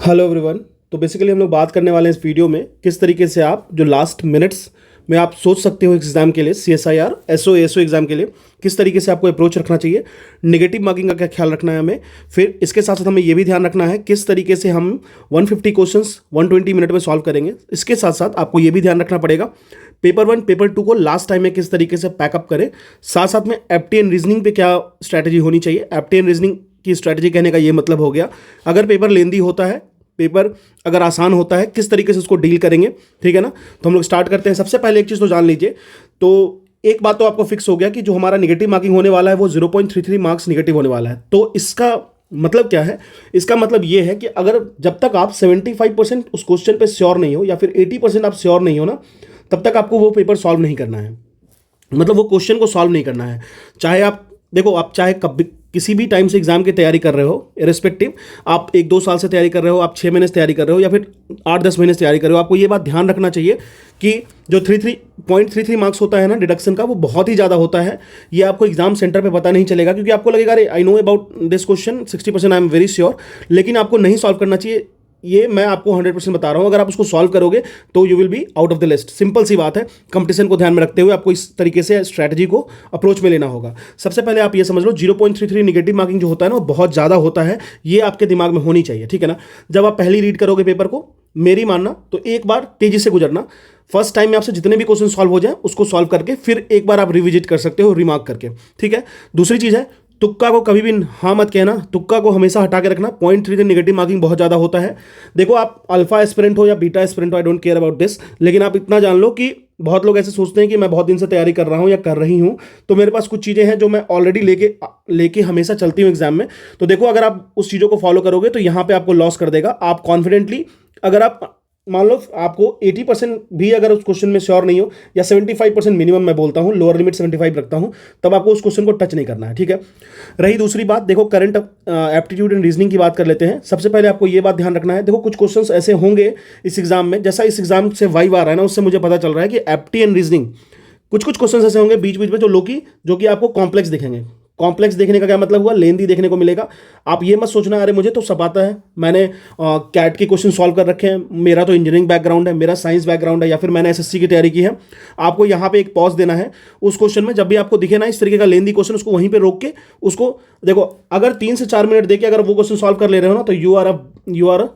Hello everyone. तो basically हम लोग बात करने वाले हैं इस वीडियो में किस तरीके से आप जो लास्ट मिनट्स में आप सोच सकते हो एग्जाम के लिए CSIR SO एग्जाम के लिए किस तरीके से आपको अप्रोच रखना चाहिए, नेगेटिव मार्किंग का क्या ख्याल रखना है हमें। फिर इसके साथ साथ हमें ये भी ध्यान रखना है किस तरीके से हम 150 क्वेश्चंस 120 मिनट में सॉल्व करेंगे। इसके साथ साथ आपको ये भी ध्यान रखना पड़ेगा पेपर 1 पेपर 2 को लास्ट टाइम में किस तरीके से पैकअप करें। साथ साथ में एप्टी एंड रीजनिंग पे क्या स्ट्रैटेजी होनी चाहिए। एप्टी एंड रीजनिंग की स्ट्रैटेजी कहने का ये मतलब हो गया, अगर पेपर लेंदी होता है, पेपर अगर आसान होता है, किस तरीके से उसको डील करेंगे। ठीक है ना। तो हम लोग स्टार्ट करते हैं। सबसे पहले एक चीज़ तो जान लीजिए, तो एक बात तो आपको फिक्स हो गया कि जो हमारा नेगेटिव मार्किंग होने वाला है वो 0.33 मार्क्स नेगेटिव होने वाला है। तो इसका मतलब क्या है? इसका मतलब ये है कि अगर जब तक आप 75% उस क्वेश्चन पे श्योर नहीं हो या फिर 80% आप श्योर नहीं हो ना, तब तक आपको वो पेपर सॉल्व नहीं करना है, मतलब वो क्वेश्चन को सॉल्व नहीं करना है। चाहे आप देखो, आप चाहे कभी किसी भी टाइम से एग्जाम की तैयारी कर रहे हो, इरेस्पेक्टिव आप 1-2 साल से तैयारी कर रहे हो, आप 6 महीने से तैयारी कर रहे हो या फिर 8-10 महीने से तैयारी कर रहे हो, आपको ये बात ध्यान रखना चाहिए कि जो 0.33 मार्क्स होता है ना डिडक्शन का, वो बहुत ही ज़्यादा होता है। ये आपको एग्जाम सेंटर पे पता नहीं चलेगा क्योंकि आपको लगेगा अरे I know about this question 60% I am very sure, लेकिन आपको नहीं सॉल्व करना चाहिए। ये मैं आपको 100% बता रहा हूँ। अगर आप उसको सॉल्व करोगे तो you will be out of the list. Simple सी बात है। कंपटीशन को ध्यान में रखते हुए आपको इस तरीके से स्ट्रैटेजी को अप्रोच में लेना होगा। सबसे पहले आप ये समझ लो 0.33 निगेटिव मार्किंग जो होता है ना, वो बहुत ज़्यादा होता है। ये आपके दिमाग में होनी चाहिए। ठीक है ना। जब आप पहली रीड करोगे पेपर को, मेरी मानना तो एक बार तेजी से गुजरना। फर्स्ट टाइम में आपसे जितने भी क्वेश्चन सॉल्व हो जाए उसको सॉल्व करके फिर एक बार आप रिविजिट कर सकते हो रिमार्क करके। ठीक है। दूसरी चीज़ है, तुक्का को कभी भी हाँ मत कहना, तुक्का को हमेशा हटा के रखना। 0.33 नेगेटिव मार्किंग बहुत ज़्यादा होता है। देखो, आप अल्फा एस्पिरेंट हो या बीटा एस्पिरेंट हो, आई डोंट केयर अबाउट दिस, लेकिन आप इतना जान लो कि बहुत लोग ऐसे सोचते हैं कि मैं बहुत दिन से तैयारी कर रहा हूँ या कर रही हूँ, तो मेरे पास कुछ चीज़ें हैं जो मैं ऑलरेडी लेके हमेशा चलती हूँ एग्जाम में। तो देखो, अगर आप उस चीज़ों को फॉलो करोगे तो यहाँ पे आपको लॉस कर देगा। आप कॉन्फिडेंटली, अगर आप मान लो आपको 80% भी अगर उस क्वेश्चन में श्योर नहीं हो या 75% मिनिमम मैं बोलता हूँ, लोअर लिमिट 75 रखता हूँ, तब आपको उस क्वेश्चन को टच नहीं करना है। ठीक है। रही दूसरी बात, देखो करंट एप्टीट्यूड एंड रीजनिंग की बात कर लेते हैं। सबसे पहले आपको ये बात ध्यान रखना है, देखो कुछ क्वेश्चंस ऐसे होंगे इस एग्जाम में, जैसा इस एग्जाम से वाइब आ रहा है ना, उससे मुझे पता चल रहा है कि एप्टी एंड रीजनिंग कुछ क्वेश्चन ऐसे होंगे बीच बीच में जो कि आपको कॉम्प्लेक्स दिखेंगे। कॉम्प्लेक्स देखने का क्या मतलब हुआ? लेंदी देखने को मिलेगा। आप ये मत सोचना अरे मुझे तो सब आता है, मैंने कैट के क्वेश्चन सॉल्व कर रखे हैं, मेरा तो इंजीनियरिंग बैकग्राउंड है, मेरा साइंस बैकग्राउंड है, या फिर मैंने SSC की तैयारी की है। आपको यहाँ पे एक पॉज देना है उस क्वेश्चन में। जब भी आपको दिखे ना इस तरीके का लेंदी क्वेश्चन, उसको वहीं पर रोक के उसको देखो। अगर 3 से 4 मिनट देके अगर वो क्वेश्चन सॉल्व कर ले रहे हो ना, तो यू आर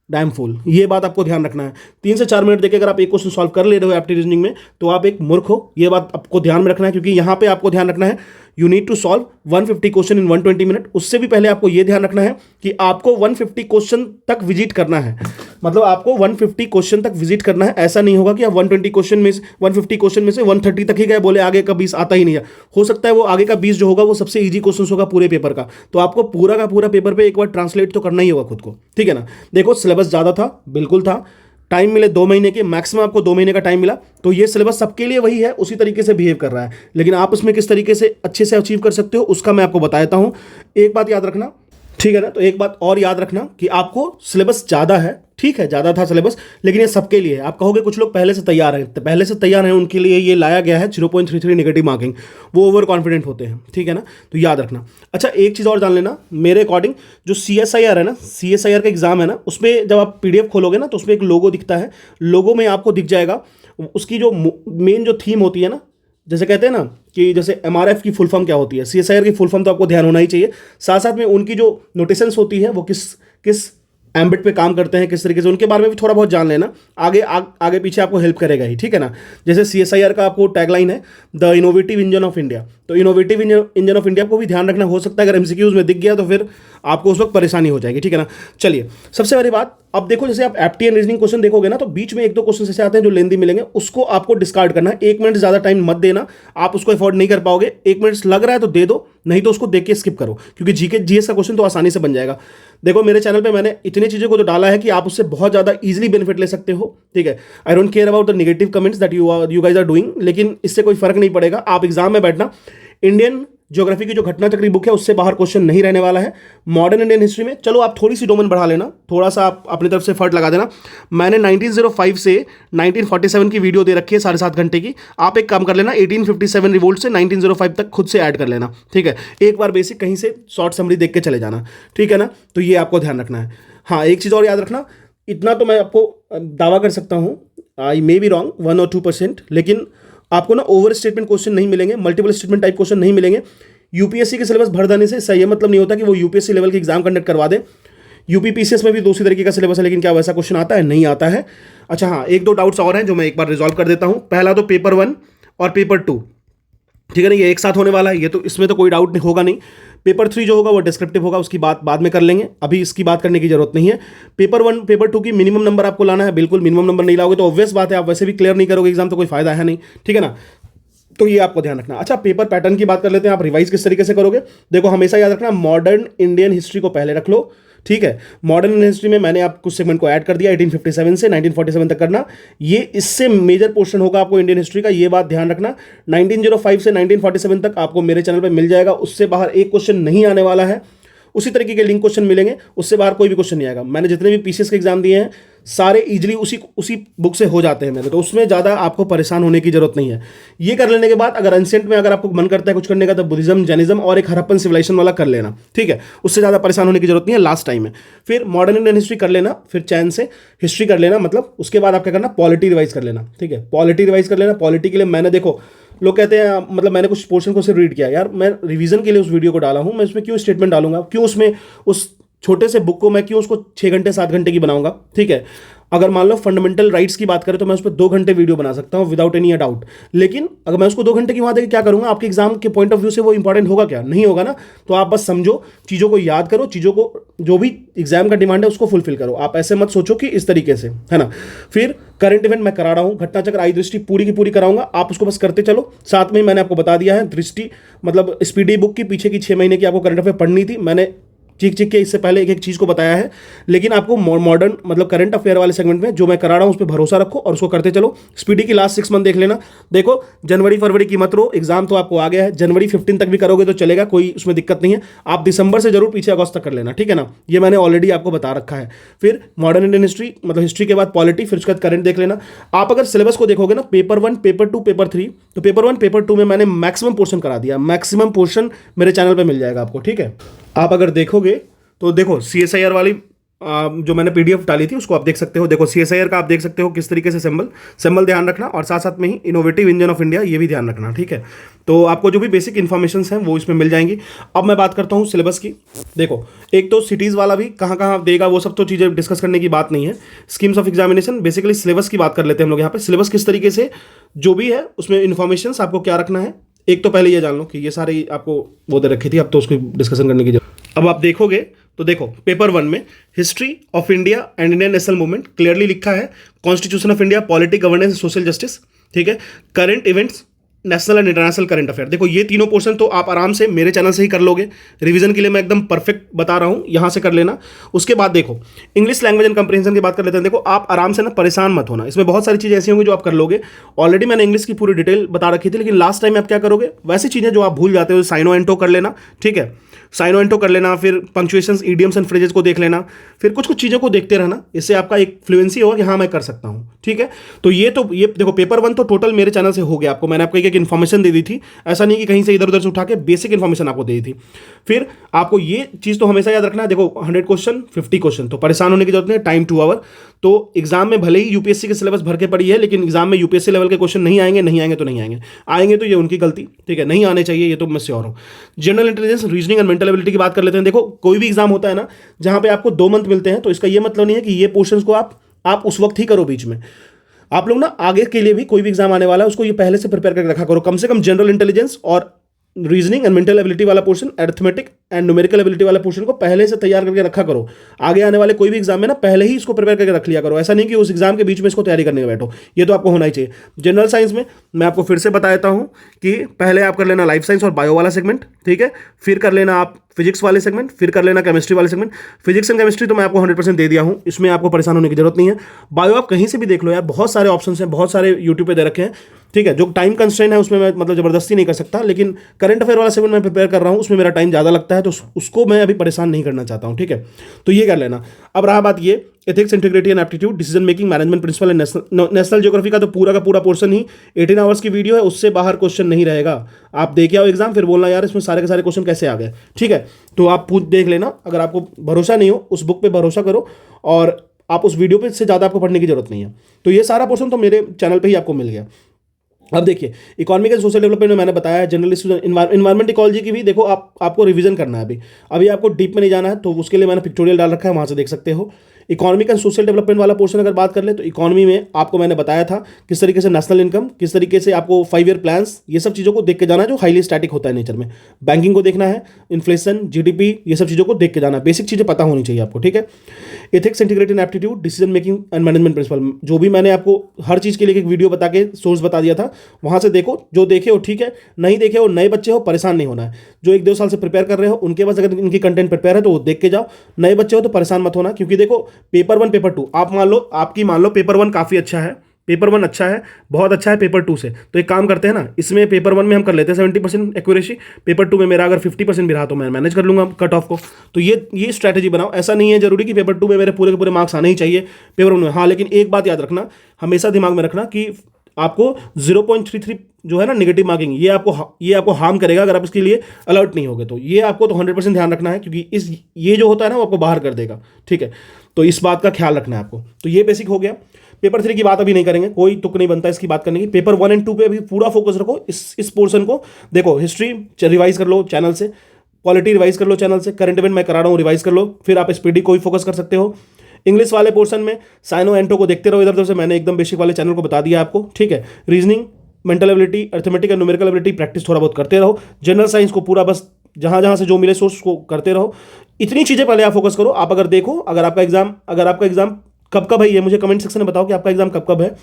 डैम फुल। ये बात आपको ध्यान रखना है। 3 से 4 मिनट देके अगर आप एक क्वेश्चन सॉल्व कर ले रहे हो एप्टी रीजनिंग में, तो आप एक मूर्ख हो। ये बात आपको ध्यान में रखना है, क्योंकि यहाँ पे आपको ध्यान रखना है you need to solve 150 question in 120 minute. उससे भी पहले आपको ये ध्यान रखना है कि आपको 150 क्वेश्चन तक विजिट करना है। मतलब आपको 150 क्वेश्चन तक विजिट करना है। ऐसा नहीं होगा कि आप 150 क्वेश्चन में 130 तक ही गए, बोले आगे का 20 आता ही नहीं है। हो सकता है वो आगे का 20 जो होगा वो सबसे ईजी क्वेश्चन होगा पूरे पेपर का। तो आपको पूरा का पूरा पेपर पे एक बार ट्रांसलेट तो करना ही होगा खुद को। ठीक है ना। देखो, सिलेबस ज़्यादा था, बिल्कुल था। टाइम मिले 2 महीने के, मैक्सिमम आपको 2 महीने का टाइम मिला, तो ये सिलेबस सबके लिए वही है, उसी तरीके से बिहेव कर रहा है। लेकिन आप उसमें किस तरीके से अच्छे से अचीव कर सकते हो उसका मैं आपको बता देता हूँ। एक बात याद रखना, ठीक है ना। तो एक बात और याद रखना कि आपको सिलेबस ज़्यादा है, ठीक है, ज़्यादा था सिलेबस, लेकिन ये सबके लिए है। आप कहोगे कुछ लोग पहले से तैयार हैं, तो पहले से तैयार हैं उनके लिए ये लाया गया है 0.33 नेगेटिव मार्किंग। वो ओवर कॉन्फिडेंट होते हैं। ठीक है ना। तो याद रखना। अच्छा, एक चीज़ और जान लेना, मेरे अकॉर्डिंग जो CSIR है ना, CSIR का एग्जाम है ना, उसमें जब आप PDF खोलोगे ना, तो उसमें एक लोगो दिखता है। लोगो में आपको दिख जाएगा उसकी जो मेन जो थीम होती है ना, जैसे कहते हैं ना कि जैसे MRF की फुल फॉर्म क्या होती है, CSIR की फुल फॉर्म तो आपको ध्यान होना ही चाहिए। साथ साथ में उनकी जो नोटेशंस होती है वो किस एम्बिट पे काम करते हैं, किस तरीके से, उनके बारे में भी थोड़ा बहुत जान लेना। आगे पीछे आपको हेल्प करेगा ही। ठीक है ना। जैसे CSIR का आपको टैगलाइन है the innovative engine of India, तो इनोवेटिव इंजन ऑफ इंडिया को भी ध्यान रखना। हो सकता है अगर MCQs में दिख गया तो फिर आपको उस वक्त परेशानी हो जाएगी। ठीक है ना। चलिए, सबसे पहली बात, अब देखो जैसे आप एप्टी एंड रीजनिंग क्वेश्चन देखोगे ना, तो बीच में 1-2 क्वेश्चन ऐसे आते हैं जो लेंदी मिलेंगे, उसको आपको डिस्कार्ड करना है। 1 मिनट से ज़्यादा टाइम मत देना, आप उसको अफोर्ड नहीं कर पाओगे। 1 मिनट लग रहा है तो दे दो, नहीं तो उसको देख के स्किप करो, क्योंकि GS का क्वेश्चन तो आसानी से बन जाएगा। देखो, मेरे चैनल पे मैंने इतनी चीज़ों को तो डाला है कि आप उससे बहुत ज़्यादा इजीली बेनिफिट ले सकते हो। ठीक है। I don't care about the negative comments that you guys are doing, लेकिन इससे कोई फर्क नहीं पड़ेगा। आप एग्जाम में बैठना, इंडियन ज्योग्राफी की जो घटना चक्री बुक है उससे बाहर क्वेश्चन नहीं रहने वाला है। मॉडर्न इंडियन हिस्ट्री में चलो आप थोड़ी सी डोमेन बढ़ा लेना, थोड़ा सा आप अपनी तरफ से एफर्ट लगा देना। मैंने 1905 से 1947 की वीडियो दे रखी है 7.5 घंटे की। आप एक काम कर लेना, 1857 रिवोल्ट से 1905 तक खुद से ऐड कर लेना, ठीक है। एक बार बेसिक कहीं से शॉर्ट समरी देख के चले जाना, ठीक है ना। तो ये आपको ध्यान रखना है। हाँ, एक चीज़ और याद रखना, इतना तो मैं आपको दावा कर सकता हूँ, आई मे बी रॉन्ग 1 और 2%, लेकिन आपको ना ओवर स्टेटमेंट क्वेश्चन नहीं मिलेंगे, मल्टीपल स्टेटमेंट टाइप क्वेश्चन नहीं मिलेंगे। यूपीएससी के सिलेबस भर देने से सही मतलब नहीं होता कि वो यूपीएससी लेवल की एग्जाम कंडक्ट करवा दे। यूपीपीसीएस में भी दूसरी तरीके का सिलेबस है, लेकिन क्या वैसा क्वेश्चन आता है? नहीं आता है। अच्छा हाँ, एक दो डाउट्स और हैं जो मैं एक बार रिजॉल्व कर देता हूँ। पहला तो पेपर 1 और पेपर 2, ठीक है ना, ये एक साथ होने वाला है, ये तो इसमें तो कोई डाउट नहीं होगा नहीं। पेपर 3 जो होगा वो डिस्क्रिप्टिव होगा, उसकी बात बाद में कर लेंगे, अभी इसकी बात करने की जरूरत नहीं है। पेपर 1 पेपर 2 की मिनिमम नंबर आपको लाना है, बिल्कुल मिनिमम नंबर नहीं लाओगे तो ऑब्वियस बात है आप वैसे भी क्लियर नहीं करोगे एग्जाम, तो कोई फायदा है नहीं, ठीक है ना। तो ये आपको ध्यान रखना। अच्छा, पेपर पैटर्न की बात कर लेते हैं, आप रिवाइज किस तरीके से करोगे। देखो हमेशा याद रखना, मॉडर्न इंडियन हिस्ट्री को पहले रख लो, ठीक है। मॉडर्न इंडियन हिस्ट्री में मैंने आप कुछ सेगमेंट को ऐड कर दिया, 1857 से 1947 तक करना, ये इससे मेजर पोर्शन होगा आपको इंडियन हिस्ट्री का, ये बात ध्यान रखना। 1905 से 1947 तक आपको मेरे चैनल पर मिल जाएगा, उससे बाहर एक क्वेश्चन नहीं आने वाला है। उसी तरीके के लिंक क्वेश्चन मिलेंगे, उससे बाहर कोई भी क्वेश्चन नहीं आएगा। मैंने जितने भी पीसीएस के एग्जाम दिए हैं सारे इजीली उसी बुक से हो जाते हैं मेरे, तो उसमें ज़्यादा आपको परेशान होने की जरूरत नहीं है। ये कर लेने के बाद अगर एंशिएंट में अगर आपको मन करता है कुछ करने का, तो बुद्धिज्म, जैनिज्म और एक हड़प्पन सिविलाइजेशन वाला कर लेना, ठीक है। उससे ज़्यादा परेशान होने की जरूरत नहीं है लास्ट टाइम में। फिर मॉडर्न इंडियन हिस्ट्री कर लेना, फिर चैन से हिस्ट्री कर लेना, मतलब उसके बाद आप क्या करना, पॉलिटी रिवाइज कर लेना, ठीक है। पॉलिटी रिवाइज कर लेना। पॉलिटी के लिए मैंने, देखो लोग कहते हैं मतलब मैंने कुछ पोर्शन को सिर्फ रीड किया, यार मैं रिवीजन के लिए उस वीडियो को डाला हूं, मैं उसमें क्यों स्टेटमेंट डालूंगा, क्यों उसमें उस छोटे से बुक को मैं क्यों उसको 6 घंटे 7 घंटे की बनाऊंगा, ठीक है। अगर मान लो फंडामेंटल राइट्स की बात करें तो मैं उस पर 2 घंटे वीडियो बना सकता हूं विदाउट एनी डाउट, लेकिन अगर मैं उसको 2 घंटे की वहां देकर क्या करूंगा, आपके एग्जाम के पॉइंट ऑफ व्यू से वो इंपॉर्टेंट होगा क्या? नहीं होगा ना। तो आप बस समझो, चीज़ों को याद करो, चीज़ों को जो भी एग्जाम का डिमांड है उसको फुलफिल करो। आप ऐसे मत सोचो कि इस तरीके से, है ना। फिर करंट इवेंट मैं करा रहा हूँ, घटना चक्र आई दृष्टि पूरी की पूरी कराऊंगा, आप उसको बस करते चलो। साथ में मैंने आपको बता दिया है दृष्टि मतलब स्पीडी बुक की पीछे की 6 महीने की आपको करंट अफेयर पढ़नी थी, मैंने चीख के इससे पहले एक एक चीज़ को बताया है, लेकिन आपको मॉडर्न मतलब करंट अफेयर वाले सेगमेंट में जो मैं करा रहा हूँ उस पर भरोसा रखो और उसको करते चलो। स्पीडी की लास्ट 6 मंथ देख लेना। देखो जनवरी फरवरी की मत रो, एग्जाम तो आपको आ गया है, जनवरी 15 तक भी करोगे तो चलेगा, कोई उसमें दिक्कत नहीं है। आप दिसंबर से जरूर पीछे अगस्त तक कर लेना, ठीक है ना, ये मैंने ऑलरेडी आपको बता रखा है। फिर मॉडर्न इंडियन हिस्ट्री मतलब हिस्ट्री के बाद पॉलिटी, फिर उसके बाद करंट देख लेना। आप अगर सिलेबस को देखोगे ना, पेपर 1 पेपर 2 पेपर 3, तो पेपर 1 पेपर 2 में मैंने मैक्सिमम पोर्शन करा दिया, मैक्सिमम पोर्शन मेरे चैनल पर मिल जाएगा आपको, ठीक है। आप अगर देखोगे तो देखो सीएसआईआर वाली जो मैंने पीडीएफ डाली थी उसको आप देख सकते हो। देखो सीएसआईआर का आप देख सकते हो किस तरीके से सिंबल ध्यान रखना, और साथ साथ में ही इनोवेटिव इंजन ऑफ इंडिया ये भी ध्यान रखना, ठीक है। तो आपको जो भी बेसिक इन्फॉर्मेशन हैं वो इसमें मिल जाएंगी। अब मैं बात करता हूँ सिलेबस की। देखो एक तो सिटीज़ वाला भी कहाँ कहाँ देगा वो सब तो चीज़ें डिस्कस करने की बात नहीं है। Schemes of examination, basically syllabus की बात कर लेते हैं हम लोग यहाँ पे। सिलेबस किस तरीके से जो भी है उसमें इन्फॉर्मेशन आपको क्या रखना है, एक तो पहले ये जान लो कि ये सारी आपको वो दे रखी थी, अब तो उसको डिस्कशन करने की जरूरत। अब आप देखोगे तो देखो पेपर 1 में history of India and Indian national movement clearly लिखा है, constitution of India, polity, governance, social justice, ठीक है। Current events, national and international current affair. देखो ये तीनों पोर्शन तो आप आराम से मेरे चैनल से ही कर लोगे, रिवीजन के लिए मैं एकदम परफेक्ट बता रहा हूँ, यहाँ से कर लेना। उसके बाद देखो इंग्लिश लैंग्वेज एंड कंप्रीहेंशन की बात कर लेते हैं। देखो आप आराम से ना परेशान मत होना, इसमें बहुत सारी चीज़ें ऐसी होंगी जो आप कर लोगे। ऑलरेडी मैंने इंग्लिश की पूरी डिटेल बता रखी थी, लेकिन लास्ट टाइम आप क्या करोगे, वैसी चीज़ें जो आप भूल जाते हो, साइनो एंटो कर लेना, ठीक है, साइनो एंटो कर लेना। फिर पंक्चुएशंस, इडियम्स एंड फ्रेजेस को देख लेना, फिर कुछ कुछ चीज़ों को देखते रहना, इससे आपका एक फ्लुएंसी होगा कि हाँ मैं कर सकता हूँ, ठीक है। तो ये देखो पेपर 1 तो टोटल मेरे चैनल से हो गया, आपको मैंने आपको एक इन्फॉर्मेशन दे दी थी, ऐसा नहीं कि कहीं से इधर उधर से उठा के बेसिक इन्फॉर्मेशन आपको दे दी थी। फिर आपको ये चीज़ तो हमेशा याद रखना है, देखो 100 क्वेश्चन 50 क्वेश्चन, तो परेशान होने की जरूरत नहीं, टाइम 2 आवर। तो एग्जाम में भले ही यूपीएससी के सिलेबस भर के पड़ी है, लेकिन एग्जाम में यूपीएससी लेवल के क्वेश्चन नहीं आएंगे, नहीं आएंगे तो नहीं आएंगे, आएंगे तो ये उनकी गलती, ठीक है, नहीं आने चाहिए, ये तो मैं श्योर हूँ। General intelligence, reasoning and mental ability की बात कर लेते हैं। देखो कोई भी एग्जाम होता है ना जहां पे आपको 2 मंथ मिलते हैं, तो इसका ये मतलब नहीं है कि ये पोर्शंस को आप उस वक्त ही करो, बीच में आप लोग ना आगे के लिए भी कोई भी एग्जाम आने वाला है उसको ये पहले से प्रिपेयर करके रखा करो। कम से कम जनरल इंटेलिजेंस और रीजनिंग एंड मेंटल एबिलिटी वाला portion, arithmetic and numerical ability वाले पोर्शन को पहले से तैयार करके रखा करो। आगे आने वाले कोई भी एग्जाम में ना पहले ही इसको प्रिपेयर करके रख लिया करो, ऐसा नहीं कि उस एग्जाम के बीच में इसको तैयारी करने में बैठो, ये तो आपको होना ही चाहिए। जनरल साइंस में मैं आपको फिर से बता देता हूँ कि पहले आप कर लेना लाइफ साइंस और बायो वाला सेगमेंट, ठीक है, फिर कर लेना आप फिजिक्स वाले सेगमेंट, फिर कर लेना केमिस्ट्री वाले सेगमेंट। फिजिक्स एंड केमिस्ट्री तो मैं आपको 100% दे दिया हूँ, इसमें आपको परेशान होने की जरूरत नहीं है। बायो आप कहीं से भी देख लो यार, बहुत सारे ऑप्शन हैं, बहुत सारे यूट्यूब पे दे रखे हैं, ठीक है। जो टाइम कंस्ट्रेंट है उसमें मैं मतलब जबरदस्ती नहीं कर सकता, लेकिन करंट अफेयर वाला सेगमेंट मैं प्रिपेयर कर रहा हूँ, उसमें मेरा टाइम ज़्यादा लगता है, तो उसको मैं अभी परेशान नहीं करना चाहता हूँ, ठीक है। तो ये कर लेना। अब रहा बात ये ethics, integrity and aptitude, decision making, management principle and national geography का तो पूरा पोर्शन ही 18 आवर्स की वीडियो है, उससे बाहर क्वेश्चन नहीं रहेगा। आप देखे आओ एग्जाम, फिर बोलना यार इसमें सारे के सारे क्वेश्चन कैसे आ गए, ठीक है। तो आप देख लेना, अगर आपको भरोसा नहीं हो उस बुक पे भरोसा करो, और आप उस वीडियो पे से ज़्यादा आपको पढ़ने की जरूरत नहीं है। तो ये सारा पोर्शन तो मेरे चैनल पे ही आपको मिल गया। अब देखिए इकोनॉमिक एंड सोशल डेवलपमेंट में मैंने बताया है, जनरल इन्वायरमेंट इकोलॉजी की भी देखो आपको रिवीजन करना है। अभी आपको डीप में नहीं जाना है, तो उसके लिए मैंने पिक्टोरियल डाल रखा है, वहाँ से देख सकते हो। इकोनॉमिक एंड सोशल डेवलपमेंट वाला पोर्शन अगर बात कर ले, तो इकोनॉमी में आपको मैंने बताया था किस तरीके से नेशनल इनकम, किस तरीके से आपको 5 ईयर प्लान्स, ये सब चीज़ों को देख के जाना है जो हाईली स्टैटिक होता है नेचर में। बैंकिंग को देखना है, इन्फ्लेशन, जीडीपी, ये सब चीज़ों को देख के जाना है, बेसिक चीज़ें पता होनी चाहिए आपको, ठीक है। Ethics, integrity and aptitude, decision making and management principle, जो भी मैंने आपको हर चीज़ के लिए एक वीडियो बता के सोर्स बता दिया था, वहाँ से देखो, जो देखे हो ठीक है, नहीं देखे हो, नए बच्चे हो परेशान नहीं होना है। जो 1-2 साल से प्रिपेयर कर रहे हो उनके पास अगर इनकी कंटेंट प्रिपेयर है तो वो देख के जाओ, नए बच्चे हो तो परेशान मत होना, क्योंकि देखो पेपर 1 पेपर 2 आप मान लो पेपर 1 काफ़ी अच्छा है, पेपर 1 अच्छा है, बहुत अच्छा है पेपर 2 से, तो एक काम करते हैं ना, इसमें पेपर 1 में हम कर लेते हैं 70% एक्यूरेसी, पेपर 2 में मेरा अगर 50% भी रहा तो मैं मैनेज कर लूंगा कट ऑफ को। तो ये स्ट्रैटेजी बनाओ, ऐसा नहीं है जरूरी कि पेपर 2 में मेरे पूरे के पूरे मार्क्स आने ही चाहिए पेपर 1 में। हाँ, लेकिन एक बात याद रखना, हमेशा दिमाग में रखना कि आपको 0.33 जो है ना नेगेटिव मार्किंग, ये आपको हार्म करेगा अगर आप इसके लिए अलर्ट नहीं होगे। तो ये आपको तो 100% ध्यान रखना है, क्योंकि ये जो होता है ना वो आपको बाहर कर देगा, ठीक है। तो इस बात का ख्याल रखना है आपको। तो ये बेसिक हो गया। पेपर 3 की बात अभी नहीं करेंगे, कोई तुक नहीं बनता इसकी बात करने की। पेपर 1 एंड 2 पे अभी पूरा फोकस रखो, इस पोर्शन को देखो। हिस्ट्री रिवाइज कर लो चैनल से, पॉलिटी रिवाइज कर लो चैनल से, करंट इवेंट मैं करा रहा हूँ रिवाइज कर लो, फिर आप स्पीडी को भी फोकस कर सकते हो। इंग्लिश वाले पोर्शन में साइनो एंटो को देखते रहो, इधर उधर से मैंने एकदम बेसिक वाले चैनल को बता दिया आपको, ठीक है। Reasoning, mental ability, arithmetic and numerical ability practice थोड़ा बहुत करते रहो। जनरल साइंस को पूरा बस जहाँ जहाँ से जो मिले सोर्स को करते रहो। इतनी चीज़ें पहले आप फोकस करो। आप अगर देखो अगर आपका एग्जाम कब है, ये मुझे कमेंट सेक्शन में बताओ कि आपका एग्जाम कब है।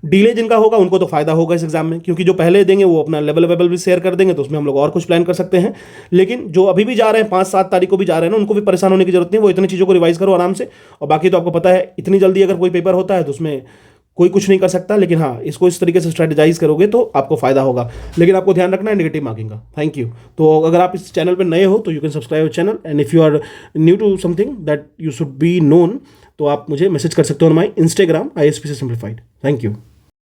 डिले जिनका होगा उनको तो फायदा होगा इस एग्जाम में, क्योंकि जो पहले देंगे वो अपना लेवल भी शेयर कर देंगे, तो उसमें हम लोग और कुछ प्लान कर सकते हैं। लेकिन जो अभी भी जा रहे हैं 5-7 तारीख को भी जा रहे हैं ना, उनको भी परेशान होने की जरूरत नहीं, वो इतनी चीज़ों को रिवाइज करो आराम से। और बाकी तो आपको पता है इतनी जल्दी अगर कोई पेपर होता है तो उसमें कोई कुछ नहीं कर सकता, लेकिन हाँ इसको इस तरीके से स्ट्रेटेजाइज करोगे तो आपको फायदा होगा। लेकिन आपको ध्यान रखना है नेगेटिव मार्किंग का। Thank you. तो अगर आप इस चैनल पर नए हो तो you can subscribe channel, and if you are new to something that you should be known, तो आप मुझे मैसेज कर सकते हो on my Instagram ISPC simplified. Thank you.